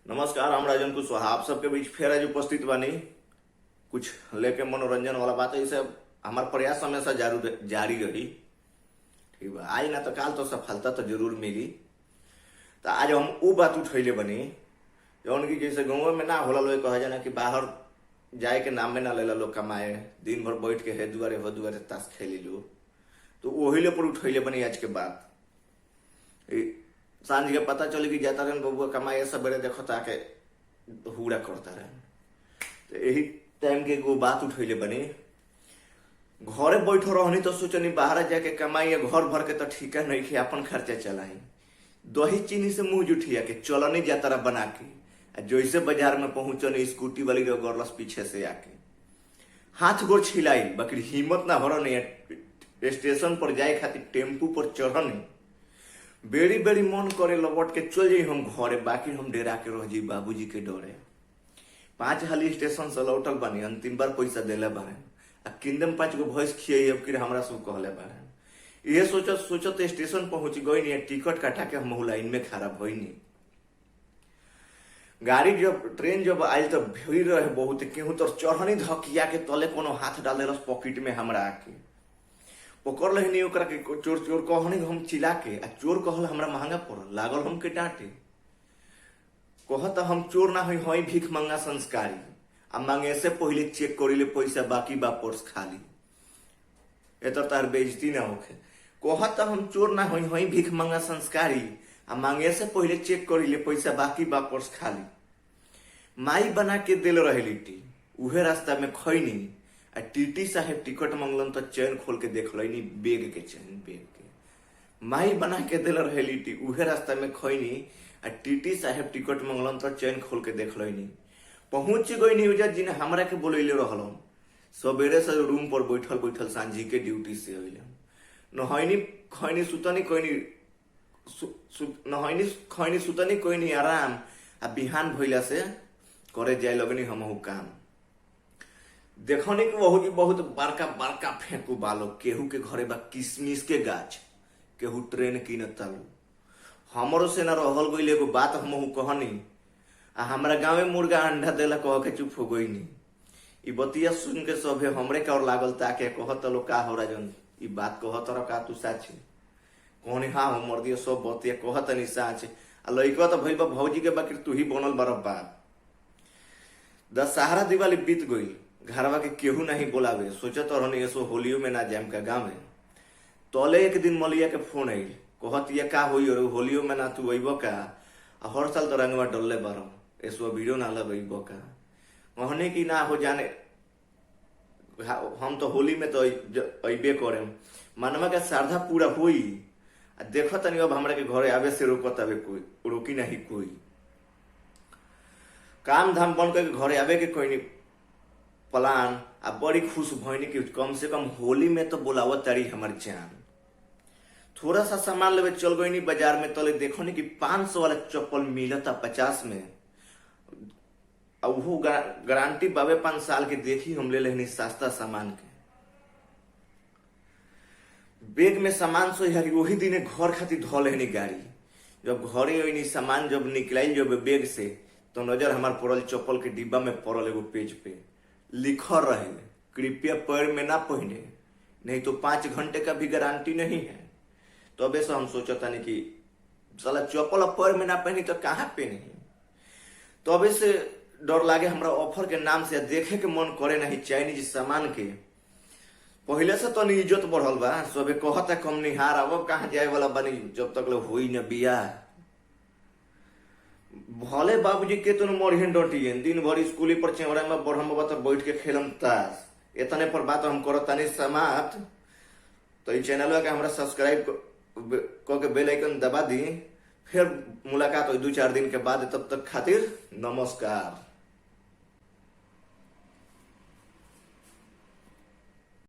नमस्कार, हम राजन कुशवाहा आप सबके बीच फिर आज उपस्थित बानी कुछ लेके मनोरंजन वाला बात है। इसे हमार प्रयास हमेशा जारी रही। ठीक बा, आज ना तो काल तो सफलता तो जरूर मिली। तो आज हम वो बात उठैले बनी जौन की जैसे गाँव में ना होला लोग कहा जाना कि बाहर जाए के नाम में ना लेला लोग कमाए, दिन भर बैठ के हे दुआरे ताश खेली लो। तो वही ले पर उठैले बनी आज के बात। सांझ के पता चले कि जाता रहे बबुआ कमाए सवेरे देखो ताके हुड़ा करता रहे। तो यही टाइम के एगो बात उठैले बनी। घरे बैठो रहनी तो सोचनी बाहर जाके कमाई घर भर के तो ठीक है नहीं कि अपन खर्चा चलाई। दही चीनी से मुंह जुठिया के चलनी जातरा बना के जैसे बाजार में पहुंचनी स्कूटी वाली गरलस पीछे से आके हाथ गोर छिलाई, बाकी हिम्मत ना भरनी स्टेशन पर जाए खातिर टेम्पू पर चढ़नी। बेड़ी बेड़ी मन करे लौट के चल जाई हम घरे, बाकी हम डेरा के रह जी बाबूजी के डरे। 5 हाली स्टेशन से लौटल बनी, अंतिम बार पैसा देले बारे आ किंदम 5 गो भैंस खिये अब कि हमरा सब कहले बारे। ये सोचत स्टेशन पहुंच गई नहीं, टिकट काटा के हम लाइन में खड़ा भइनी। गाड़ी जब ट्रेन जब आयल तो भीड़ रहे बहुत, केहू तो चढ़नी धकिया के तले कोनो हाथ डाल देलस पॉकेट में हमरा आके पकड़ लेनी। ओकरा के चोर चोर कहनी हम चिल्ला के आ चोर कहल हमरा महंगा पड़ल, लागल हमके डांटे। कहत हम चोर ना हई भीख मंगा संस्कारी आ मांगे से पहले चेक करिले पैसा बाकी बा पर्स खाली, एतर तार बेइज्जती ना होखे। कहत हम चोर ना हई भीख मंगा संस्कारी आ मांगे से पहले चेक करिले पैसा बाकी बा पर्स खाली। माई बना के दिल रहे लिट्टी, उहे रास्ता में खैनी आ टीटी साहेब टिकट मंगलन तो चैन खोल के देख लैनी बेग के चैन बेग के। माई बना के दिल रहे लिट्टी, उहे रास्ता में खैनी आ टीटी साहेब टिकट मंगलन तो चैन खोल के देख लैनी। पहुंच गई न्यूजा जी ने हमरा के बोलैले रहलन। सवेरे से रूम पर बैठल सांझी के ड्यूटी से अइले। नहैनी खैनी सुतनी कोइनी आराम आ बिहान भइला से करे जाए लगनी हमहु काम। देखनी कि बहुत बड़का बड़का फेंकू बालो, केहू के घरे बा किशमिश के गाछ, केहू ट्रेन कीनता लो। हमरो से ना रहल गइल एगो बात हमहू कहनी आ हमरा गांवे मुर्गा अंडा देला कह के चुप हो गइनी। ई बतिया सुन के सभे हमरे का और लागल ताके कहत लो का हो राजन ई बात कहत र का तू सच कहनी। हां हम मर्दिया सब बतिया कहत नहीं सच आ लइका तो भइल बा भौजी के, बाकी तू ही बनल बार बाप। दशहरा दिवाली बीत गइल, घरवा के केहू नहीं बोलावे। सोचत रहनी ऐसो होलियो में ना जाम का गाँव में। तले एक दिन मलिया के फोन आइल, कहत ये का होई होलियो में ना तू अइबो का, हर साल तो रंगवा डलले बारो ऐसो वीडियो ना लगइबो का। कहने की ना हो जाने हम तो होली में तो अइबे करे, मनवा के श्रद्धा पूरा होई। देखो तनी अब हमरा के घरे आवे से रोकत आवे कोई, रोकी नहीं कोई। काम धाम बन के घरे आवे के कोई नहीं प्लान आ बड़ी खुश भइनी कि कम से कम होली में तो बुलावत तारी हमर जान। थोड़ा सा सामान लेवे चल गई बाजार में, तले देखो नहीं कि 500 वाला चप्पल मिलता 50 में। अब वो गारंटी बाबे 5 साल के, देखी हम ले लेनी सस्ता सामान के। बैग में सामान सो यारी वही दिन घर खातिर धो लेनी गाड़ी। जब घरे अइनी सामान जब निकलाई जब बैग से, तो नजर हमार पड़ल चप्पल के डिब्बा में पड़ल एगो पेज पे लिखल रहे कृपया पैर में ना पहने, नहीं तो 5 घंटे का भी गारंटी नहीं है। तो अब ऐसा हम सोचता नहीं कि साला चप्पल पैर में ना पहनी तो कहाँ पहनी। तो अब ऐसे डर लागे हमरा ऑफर के नाम से, देखे के मन करे नहीं चाइनीज सामान के। पहले से तो इज्जत बढ़ल बा, सबे कहता कम निहार, अब कहाँ जाए वाला बनी जब तक हुई न बिया। भले बाबूजी के तो मरिहन डटिए, दिन भर स्कूली पर चेवड़ा में बढ़म बात बैठ के खेलम ताश। इतने पर बात हम करतानी समाप्त। तो ये चैनल के हमरा सब्सक्राइब करके बेल आइकन दबा दी। फिर मुलाकात हो 2-4 दिन के बाद, तब तक खातिर नमस्कार।